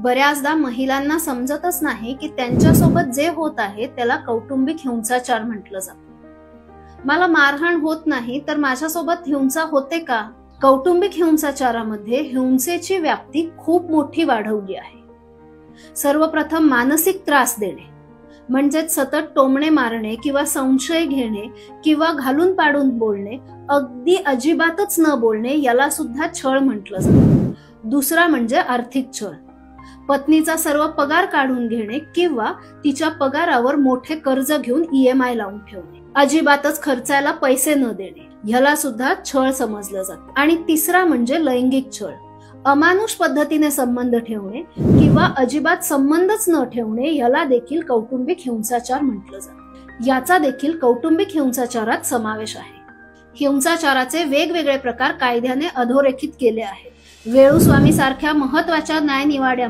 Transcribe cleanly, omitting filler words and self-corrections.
बऱ्याचदा महिलांना समजतच नाही की त्यांच्यासोबत जे होत आहे त्याला कौटुंबिक हिंसाचार म्हटलं जातं। मला मारहाण होत नाही तर माझ्यासोबत हिंसा होते का? कौटुंबिक हिंसाचारामध्ये हिंसेची व्याप्ती खूप मोठी वाढवली आहे। सर्वप्रथम मानसिक त्रास देणे म्हणजे सतत टोमणे मारणे किंवा संशय घेणे किंवा घालून पाडून बोलणे, अगदी अजिबातच न बोलणे याला सुद्धा छळ म्हटलं जातं। दुसरा म्हणजे आर्थिक छळ, पत्नीचा सर्व पगार काढून घेणे किंवा तिच्या पगारावर मोठे कर्ज घेऊन EMI लावून ठेवणे, अजिबातच खर्चायला पैसे न देणे, ह्याला सुद्धा छळ समजलं जातं। आणि तिसरा म्हणजे लैंगिक छळ, अमानुष पद्धतीने संबंध ठेवणे किंवा अजिबात संबंधच न ठेवणे याला देखील कौटुंबिक हिंसाचार म्हटलं जातं। याचा देखील कौटुंबिक हिंसाचारात समावेश आहे। हिंसाचाराचे वेगवेगळे प्रकार कायद्याने अधोरेखित केले आहेत। वेळुस्वामी सारख्या महत्वाच्या न्यायनिवाड्या